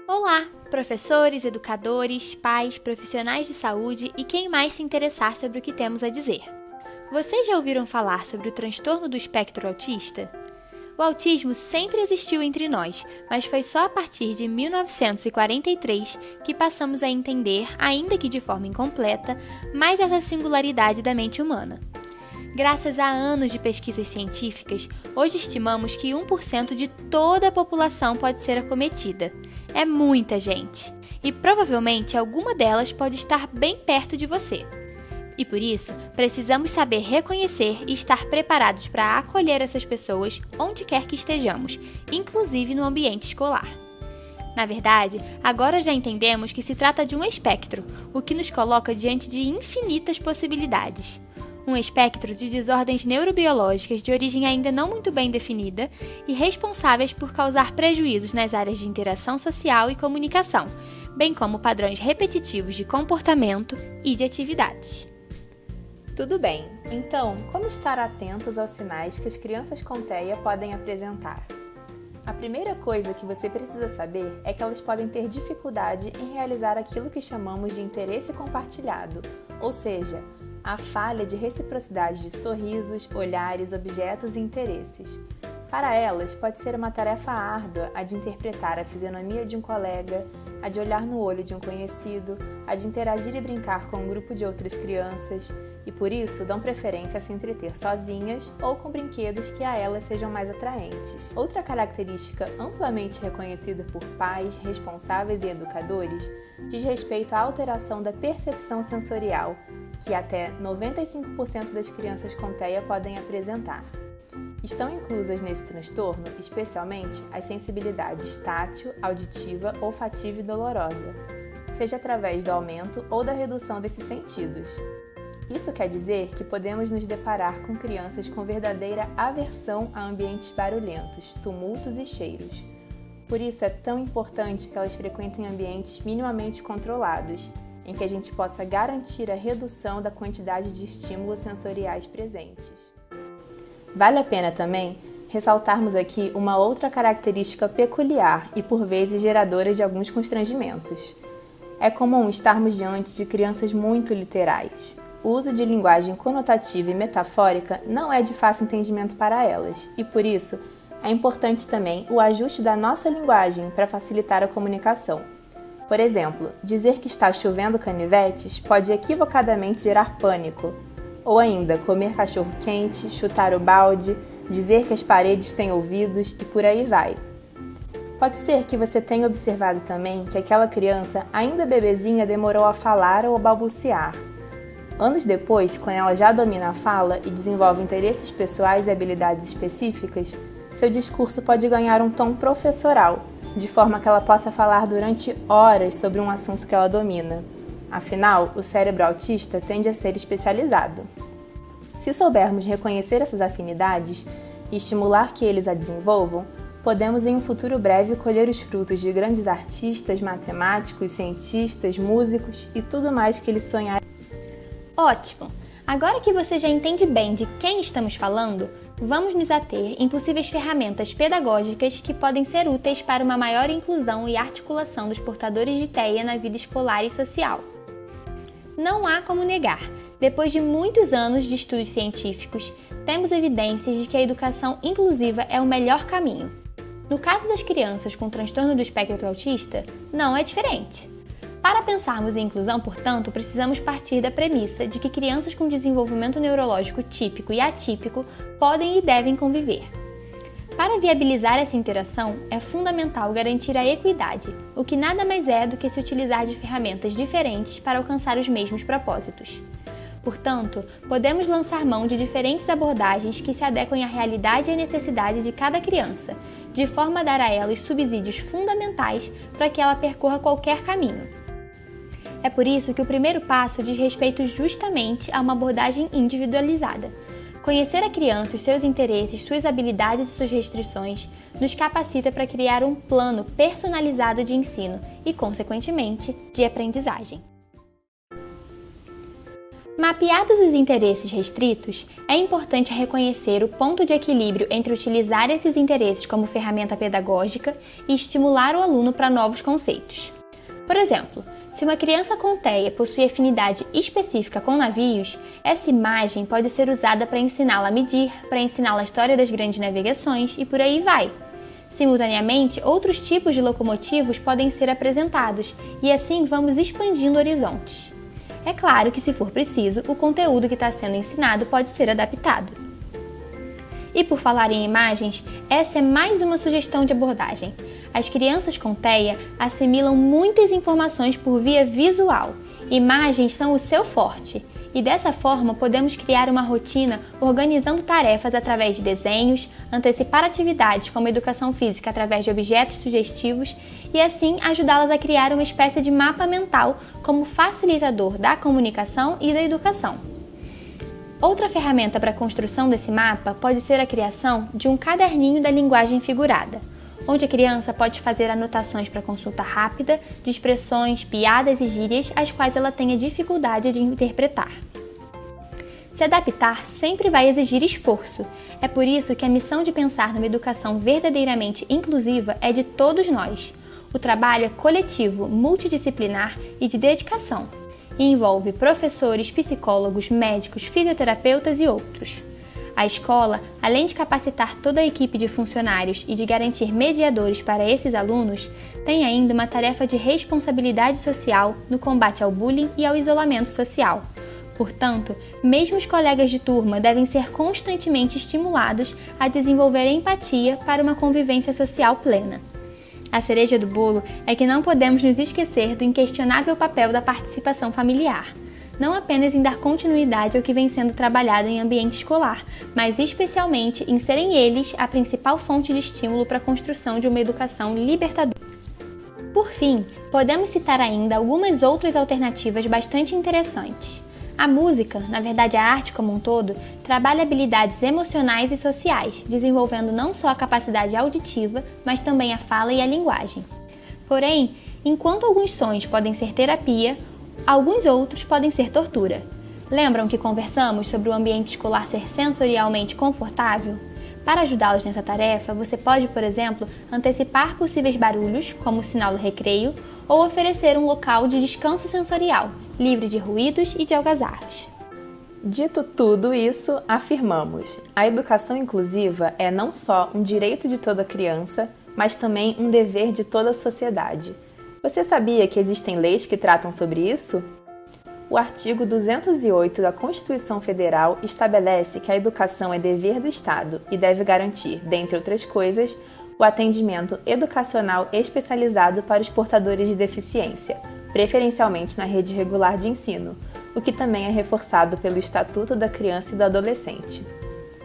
Olá, professores, educadores, pais, profissionais de saúde e quem mais se interessar sobre o que temos a dizer. Vocês já ouviram falar sobre o transtorno do espectro autista? O autismo sempre existiu entre nós, mas foi só a partir de 1943 que passamos a entender, ainda que de forma incompleta, mais essa singularidade da mente humana. Graças a anos de pesquisas científicas, hoje estimamos que 1% de toda a população pode ser acometida. É muita gente, e provavelmente alguma delas pode estar bem perto de você. E por isso, precisamos saber reconhecer e estar preparados para acolher essas pessoas onde quer que estejamos, inclusive no ambiente escolar. Na verdade, agora já entendemos que se trata de um espectro, o que nos coloca diante de infinitas possibilidades. Um espectro de desordens neurobiológicas de origem ainda não muito bem definida e responsáveis por causar prejuízos nas áreas de interação social e comunicação, bem como padrões repetitivos de comportamento e de atividades. Tudo bem, então, como estar atentos aos sinais que as crianças com TEA podem apresentar? A primeira coisa que você precisa saber é que elas podem ter dificuldade em realizar aquilo que chamamos de interesse compartilhado, ou seja, a falha de reciprocidade de sorrisos, olhares, objetos e interesses. Para elas, pode ser uma tarefa árdua a de interpretar a fisionomia de um colega, a de olhar no olho de um conhecido, a de interagir e brincar com um grupo de outras crianças, e por isso dão preferência a se entreter sozinhas ou com brinquedos que a elas sejam mais atraentes. Outra característica amplamente reconhecida por pais, responsáveis e educadores diz respeito à alteração da percepção sensorial, que até 95% das crianças com TEA podem apresentar. Estão inclusas nesse transtorno, especialmente, as sensibilidades tátil, auditiva, olfativa e dolorosa, seja através do aumento ou da redução desses sentidos. Isso quer dizer que podemos nos deparar com crianças com verdadeira aversão a ambientes barulhentos, tumultos e cheiros. Por isso é tão importante que elas frequentem ambientes minimamente controlados, em que a gente possa garantir a redução da quantidade de estímulos sensoriais presentes. Vale a pena também ressaltarmos aqui uma outra característica peculiar e por vezes geradora de alguns constrangimentos. É comum estarmos diante de crianças muito literais. O uso de linguagem conotativa e metafórica não é de fácil entendimento para elas, e por isso é importante também o ajuste da nossa linguagem para facilitar a comunicação. Por exemplo, dizer que está chovendo canivetes pode equivocadamente gerar pânico, ou ainda comer cachorro quente, chutar o balde, dizer que as paredes têm ouvidos e por aí vai. Pode ser que você tenha observado também que aquela criança, ainda bebezinha, demorou a falar ou a balbuciar. Anos depois, quando ela já domina a fala e desenvolve interesses pessoais e habilidades específicas, seu discurso pode ganhar um tom professoral, de forma que ela possa falar durante horas sobre um assunto que ela domina. Afinal, o cérebro autista tende a ser especializado. Se soubermos reconhecer essas afinidades e estimular que eles a desenvolvam, podemos em um futuro breve colher os frutos de grandes artistas, matemáticos, cientistas, músicos e tudo mais que eles sonharem. Ótimo! Agora que você já entende bem de quem estamos falando, vamos nos ater em possíveis ferramentas pedagógicas que podem ser úteis para uma maior inclusão e articulação dos portadores de TEA na vida escolar e social. Não há como negar, depois de muitos anos de estudos científicos, temos evidências de que a educação inclusiva é o melhor caminho. No caso das crianças com transtorno do espectro autista, não é diferente. Para pensarmos em inclusão, portanto, precisamos partir da premissa de que crianças com desenvolvimento neurológico típico e atípico podem e devem conviver. Para viabilizar essa interação, é fundamental garantir a equidade, o que nada mais é do que se utilizar de ferramentas diferentes para alcançar os mesmos propósitos. Portanto, podemos lançar mão de diferentes abordagens que se adequem à realidade e à necessidade de cada criança, de forma a dar a ela os subsídios fundamentais para que ela percorra qualquer caminho. É por isso que o primeiro passo diz respeito justamente a uma abordagem individualizada. Conhecer a criança, os seus interesses, suas habilidades e suas restrições nos capacita para criar um plano personalizado de ensino e, consequentemente, de aprendizagem. Mapeados os interesses restritos, é importante reconhecer o ponto de equilíbrio entre utilizar esses interesses como ferramenta pedagógica e estimular o aluno para novos conceitos. Por exemplo, se uma criança com TEA possui afinidade específica com navios, essa imagem pode ser usada para ensiná-la a medir, para ensiná-la a história das grandes navegações e por aí vai. Simultaneamente, outros tipos de locomotivos podem ser apresentados e assim vamos expandindo horizontes. É claro que, se for preciso, o conteúdo que está sendo ensinado pode ser adaptado. E por falar em imagens, essa é mais uma sugestão de abordagem. As crianças com TEA assimilam muitas informações por via visual. Imagens são o seu forte. E dessa forma, podemos criar uma rotina organizando tarefas através de desenhos, antecipar atividades como educação física através de objetos sugestivos e assim ajudá-las a criar uma espécie de mapa mental como facilitador da comunicação e da educação. Outra ferramenta para a construção desse mapa pode ser a criação de um caderninho da linguagem figurada, onde a criança pode fazer anotações para consulta rápida de expressões, piadas e gírias as quais ela tenha dificuldade de interpretar. Se adaptar sempre vai exigir esforço. É por isso que a missão de pensar numa educação verdadeiramente inclusiva é de todos nós. O trabalho é coletivo, multidisciplinar e de dedicação, e envolve professores, psicólogos, médicos, fisioterapeutas e outros. A escola, além de capacitar toda a equipe de funcionários e de garantir mediadores para esses alunos, tem ainda uma tarefa de responsabilidade social no combate ao bullying e ao isolamento social. Portanto, mesmo os colegas de turma devem ser constantemente estimulados a desenvolver empatia para uma convivência social plena. A cereja do bolo é que não podemos nos esquecer do inquestionável papel da participação familiar. Não apenas em dar continuidade ao que vem sendo trabalhado em ambiente escolar, mas especialmente em serem eles a principal fonte de estímulo para a construção de uma educação libertadora. Por fim, podemos citar ainda algumas outras alternativas bastante interessantes. A música, na verdade a arte como um todo, trabalha habilidades emocionais e sociais, desenvolvendo não só a capacidade auditiva, mas também a fala e a linguagem. Porém, enquanto alguns sons podem ser terapia, alguns outros podem ser tortura. Lembram que conversamos sobre o ambiente escolar ser sensorialmente confortável? Para ajudá-los nessa tarefa, você pode, por exemplo, antecipar possíveis barulhos, como o sinal do recreio, ou oferecer um local de descanso sensorial, livre de ruídos e de algazarras. Dito tudo isso, afirmamos: a educação inclusiva é não só um direito de toda criança, mas também um dever de toda a sociedade. Você sabia que existem leis que tratam sobre isso? O artigo 208 da Constituição Federal estabelece que a educação é dever do Estado e deve garantir, dentre outras coisas, o atendimento educacional especializado para os portadores de deficiência, preferencialmente na rede regular de ensino, o que também é reforçado pelo Estatuto da Criança e do Adolescente.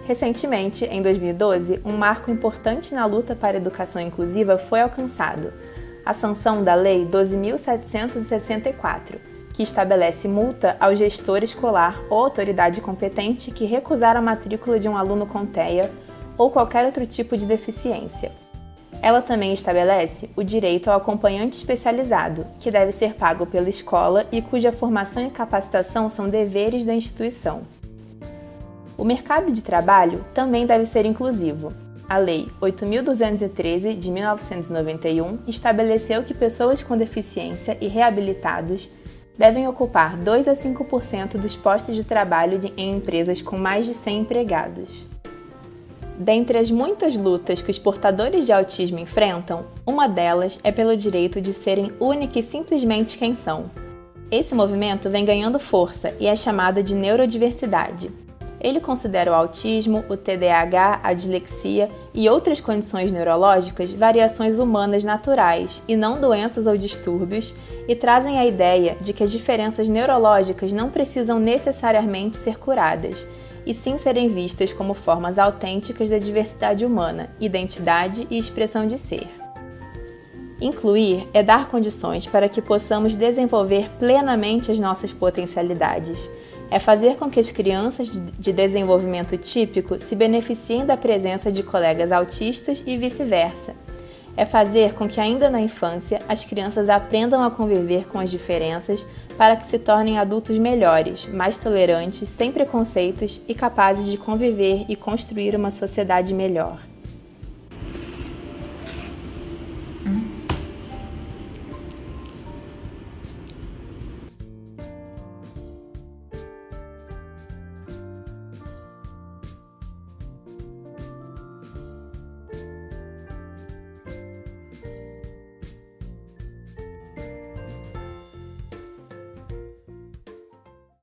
Recentemente, em 2012, um marco importante na luta para a educação inclusiva foi alcançado: a sanção da Lei 12.764, que estabelece multa ao gestor escolar ou autoridade competente que recusar a matrícula de um aluno com TEA ou qualquer outro tipo de deficiência. Ela também estabelece o direito ao acompanhante especializado, que deve ser pago pela escola e cuja formação e capacitação são deveres da instituição. O mercado de trabalho também deve ser inclusivo. A Lei 8.213, de 1991, estabeleceu que pessoas com deficiência e reabilitados devem ocupar 2 a 5% dos postos de trabalho em empresas com mais de 100 empregados. Dentre as muitas lutas que os portadores de autismo enfrentam, uma delas é pelo direito de serem única e simplesmente quem são. Esse movimento vem ganhando força e é chamado de neurodiversidade. Ele considera o autismo, o TDAH, a dislexia e outras condições neurológicas variações humanas naturais e não doenças ou distúrbios, e trazem a ideia de que as diferenças neurológicas não precisam necessariamente ser curadas, e sim serem vistas como formas autênticas da diversidade humana, identidade e expressão de ser. Incluir é dar condições para que possamos desenvolver plenamente as nossas potencialidades. É fazer com que as crianças de desenvolvimento típico se beneficiem da presença de colegas autistas e vice-versa. é fazer com que ainda na infância as crianças aprendam a conviver com as diferenças para que se tornem adultos melhores, mais tolerantes, sem preconceitos e capazes de conviver e construir uma sociedade melhor.